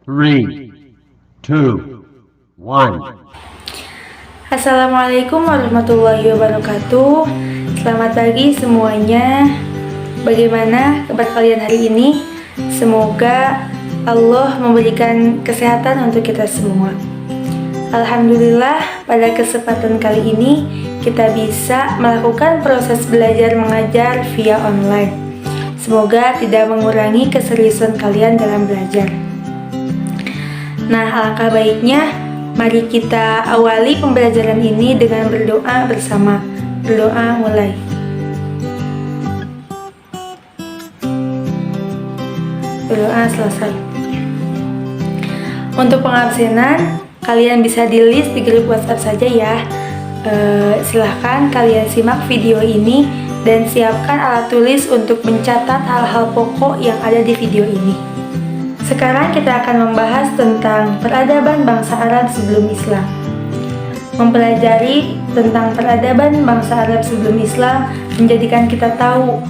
Three, two, one. Assalamualaikum warahmatullahi wabarakatuh. Selamat pagi semuanya. Bagaimana kabar kalian hari ini? Semoga Allah memberikan kesehatan untuk kita semua. Alhamdulillah, pada kesempatan kali ini kita bisa melakukan proses belajar mengajar via online. Semoga tidak mengurangi keseriusan kalian dalam belajar. Nah, alangkah baiknya mari kita awali pembelajaran ini dengan berdoa bersama. Berdoa mulai. Berdoa selesai. Untuk pengabsenan, kalian bisa di-list di grup WhatsApp saja ya. Silahkan kalian simak video ini dan siapkan alat tulis untuk mencatat hal-hal pokok yang ada di video ini. Sekarang kita akan membahas tentang peradaban bangsa Arab sebelum Islam. Mempelajari tentang peradaban bangsa Arab sebelum Islam menjadikan kita tahu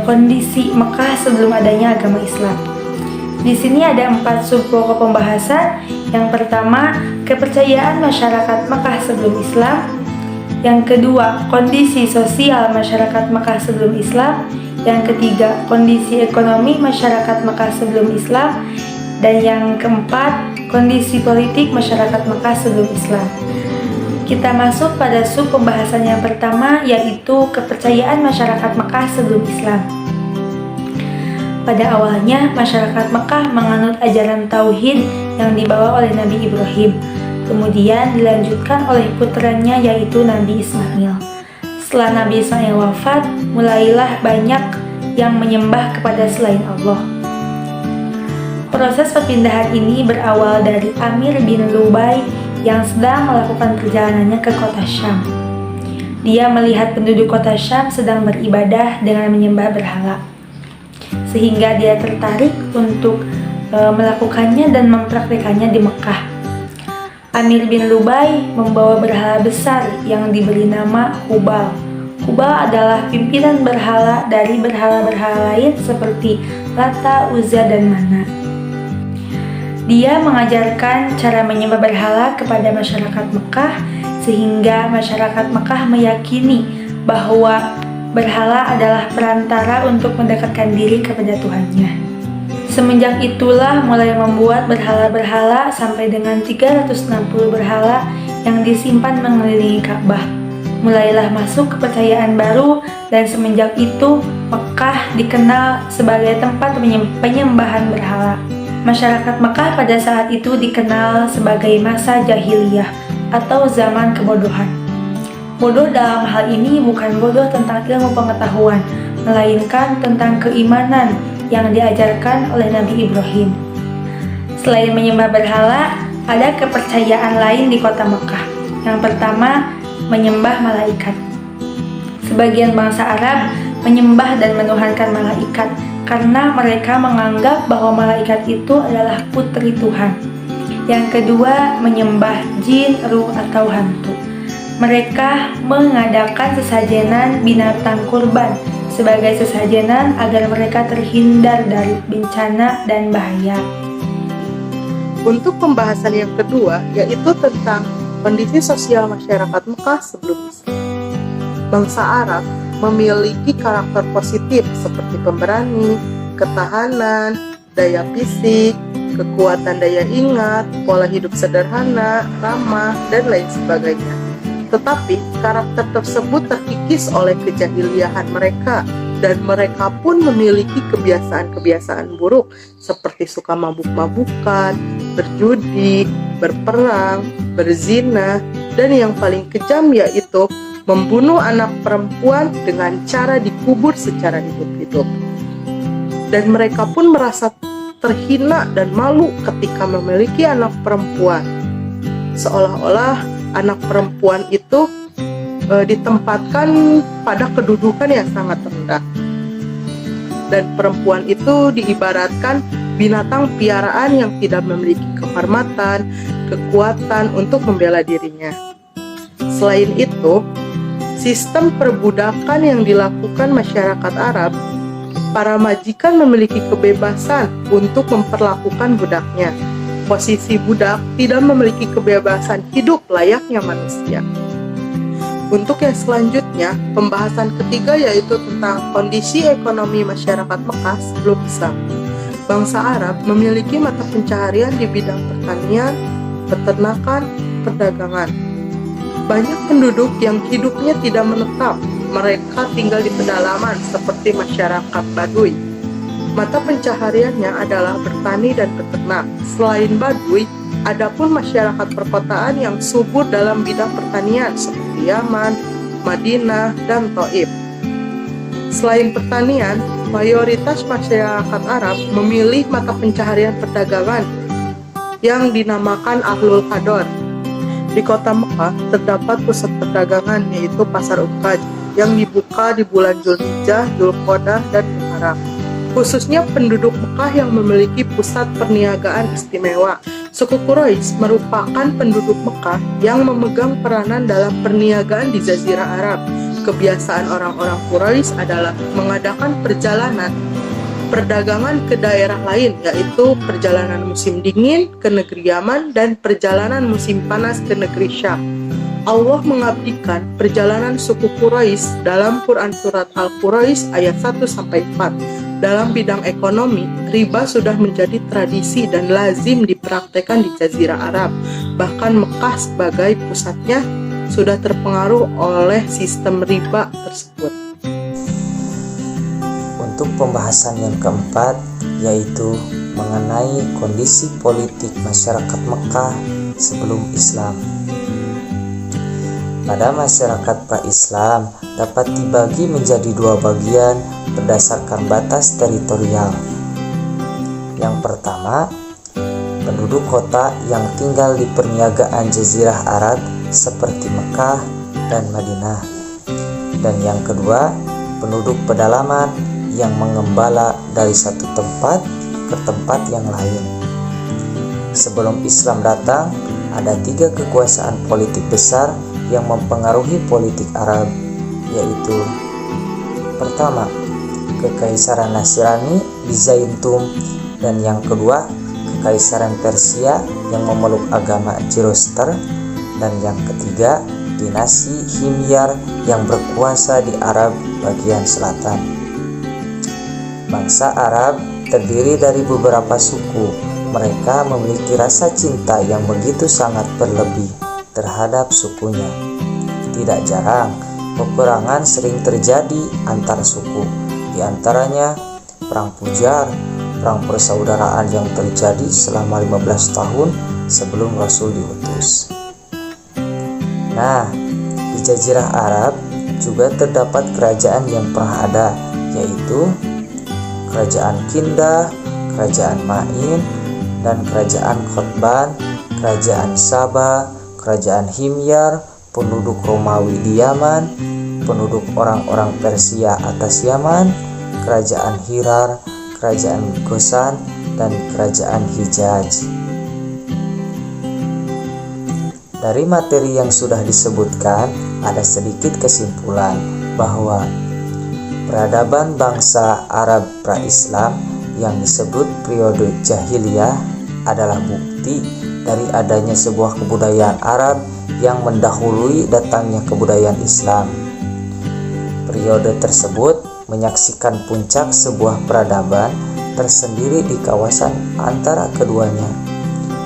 kondisi Mekah sebelum adanya agama Islam. Di sini ada 4 sub pokok pembahasan. Yang pertama, kepercayaan masyarakat Mekah sebelum Islam. Yang kedua, kondisi sosial masyarakat Mekah sebelum Islam. Yang ketiga, kondisi ekonomi masyarakat Mekah sebelum Islam. Dan yang keempat, kondisi politik masyarakat Mekah sebelum Islam. Kita masuk pada sub pembahasan yang pertama, yaitu kepercayaan masyarakat Mekah sebelum Islam. Pada awalnya, masyarakat Mekah menganut ajaran Tauhid yang dibawa oleh Nabi Ibrahim. Kemudian dilanjutkan oleh putranya yaitu Nabi Ismail. Setelah Nabi Ismail wafat, mulailah banyak yang menyembah kepada selain Allah. Proses perpindahan ini berawal dari Amir bin Lubai yang sedang melakukan perjalanannya ke kota Syam. Dia melihat penduduk kota Syam sedang beribadah dengan menyembah berhala, sehingga dia tertarik untuk melakukannya dan mempraktikannya di Mekah. Amir bin Lubai membawa berhala besar yang diberi nama Hubal. Hubal adalah pimpinan berhala dari berhala-berhala lain seperti Lata, Uzza, dan Mana. Dia mengajarkan cara menyembah berhala kepada masyarakat Mekah sehingga masyarakat Mekah meyakini bahwa berhala adalah perantara untuk mendekatkan diri kepada Tuhannya. Semenjak itulah mulai membuat berhala-berhala sampai dengan 360 berhala yang disimpan mengelilingi Ka'bah. Mulailah masuk kepercayaan baru dan semenjak itu Mekah dikenal sebagai tempat penyembahan berhala. Masyarakat Mekah pada saat itu dikenal sebagai masa jahiliyah atau zaman kebodohan. Bodoh dalam hal ini bukan bodoh tentang ilmu pengetahuan, melainkan tentang keimanan yang diajarkan oleh Nabi Ibrahim. Selain menyembah berhala, ada kepercayaan lain di kota Mekah. Yang pertama, menyembah malaikat. Sebagian bangsa Arab menyembah dan menuhankan malaikat karena mereka menganggap bahwa malaikat itu adalah putri Tuhan. Yang kedua, menyembah jin, ruh, atau hantu. Mereka mengadakan sesajenan binatang kurban sebagai sesajenan agar mereka terhindar dari bencana dan bahaya. Untuk pembahasan yang kedua, yaitu tentang kondisi sosial masyarakat Mekah sebelum Islam. Bangsa Arab memiliki karakter positif seperti pemberani, ketahanan, daya fisik, kekuatan daya ingat, pola hidup sederhana, ramah, dan lain sebagainya. Tetapi karakter tersebut terkikis oleh kejahiliahan mereka dan mereka pun memiliki kebiasaan-kebiasaan buruk seperti suka mabuk-mabukan, berjudi, berperang, berzina, dan yang paling kejam yaitu membunuh anak perempuan dengan cara dikubur secara hidup-hidup. Dan mereka pun merasa terhina dan malu ketika memiliki anak perempuan. Seolah-olah anak perempuan itu ditempatkan pada kedudukan yang sangat rendah. Dan perempuan itu diibaratkan binatang piaraan yang tidak memiliki kehormatan, kekuatan untuk membela dirinya. Selain itu, sistem perbudakan yang dilakukan masyarakat Arab, para majikan memiliki kebebasan untuk memperlakukan budaknya. posisi budak tidak memiliki kebebasan hidup layaknya manusia. Untuk yang selanjutnya, pembahasan ketiga yaitu tentang kondisi ekonomi masyarakat Mekah sebelum Islam. Bangsa Arab memiliki mata pencaharian di bidang pertanian, peternakan, perdagangan. Banyak penduduk yang hidupnya tidak menetap, mereka tinggal di pedalaman seperti masyarakat Baduy. Mata pencahariannya adalah bertani dan beternak. Selain Baduy, adapun masyarakat perkotaan yang subur dalam bidang pertanian seperti Yaman, Madinah, dan Thaif. Selain pertanian, mayoritas masyarakat Arab memilih mata pencaharian perdagangan yang dinamakan Ahlul Qadar. Di kota Mekah terdapat pusat perdagangan yaitu Pasar Uqad yang dibuka di bulan Zulhijjah, Dzulqa'dah, dan Muharram. Khususnya penduduk Mekah yang memiliki pusat perniagaan istimewa. Suku Quraisy merupakan penduduk Mekah yang memegang peranan dalam perniagaan di Jazirah Arab. Kebiasaan orang-orang Quraisy adalah mengadakan perjalanan perdagangan ke daerah lain, yaitu perjalanan musim dingin ke negeri Yaman dan perjalanan musim panas ke negeri Syam. Allah mengabdikan perjalanan suku Quraisy dalam Quran Surat Al-Quraisy ayat 1-4. Dalam bidang ekonomi, riba sudah menjadi tradisi dan lazim dipraktekkan di Jazirah Arab. Bahkan Mekah sebagai pusatnya sudah terpengaruh oleh sistem riba tersebut. Untuk pembahasan yang keempat, yaitu mengenai kondisi politik masyarakat Mekah sebelum Islam. Pada masyarakat pra-Islam dapat dibagi menjadi dua bagian berdasarkan batas teritorial. Yang pertama, penduduk kota yang tinggal di perniagaan Jazirah Arab seperti Mekah dan Madinah. Dan yang kedua, penduduk pedalaman yang mengembala dari satu tempat ke tempat yang lain. Sebelum Islam datang, ada 3 kekuasaan politik besar yang mempengaruhi politik Arab, yaitu pertama, Kekaisaran Nasrani di Zaintum, dan yang kedua, Kekaisaran Persia yang memeluk agama Zoroaster, dan yang ketiga, dinasti Himyar yang berkuasa di Arab bagian selatan. Bangsa Arab terdiri dari beberapa suku. Mereka memiliki rasa cinta yang begitu sangat berlebih terhadap sukunya. Tidak jarang, peperangan sering terjadi antar suku. Di antaranya Perang Pujar, perang persaudaraan yang terjadi selama 15 tahun sebelum Rasul diutus. Nah, di Jazirah Arab juga terdapat kerajaan yang pernah ada, yaitu Kerajaan Kindah, Kerajaan Ma'in, dan Kerajaan Khotban, Kerajaan Saba, Kerajaan Himyar, penduduk Romawi di Yaman, penduduk orang-orang Persia atas Yaman, Kerajaan Hirar, Kerajaan Gosan, dan Kerajaan Hijaz. Dari materi yang sudah disebutkan, ada sedikit kesimpulan bahwa peradaban bangsa Arab pra-Islam yang disebut periode Jahiliyah adalah bukti dari adanya sebuah kebudayaan Arab yang mendahului datangnya kebudayaan Islam. Periode tersebut menyaksikan puncak sebuah peradaban tersendiri di kawasan antara keduanya,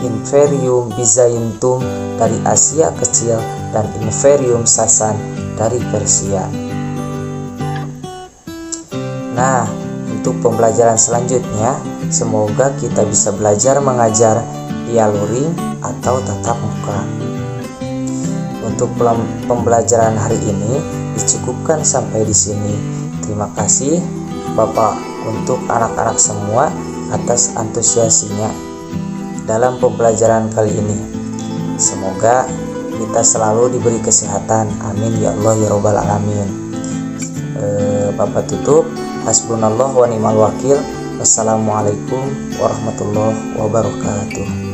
Imperium Byzantium dari Asia Kecil dan Imperium Sasan dari Persia. Nah, untuk pembelajaran selanjutnya, semoga kita bisa belajar mengajar via luring atau tatap muka. Untuk pembelajaran hari ini dicukupkan sampai di sini. Terima kasih Bapak untuk anak-anak semua atas antusiasinya dalam pembelajaran kali ini. Semoga kita selalu diberi kesehatan. Amin ya Allah ya Rabbal Alamin. Bapak tutup. Hasbunallah wa ni'mal wakil. Wassalamualaikum warahmatullahi wabarakatuh.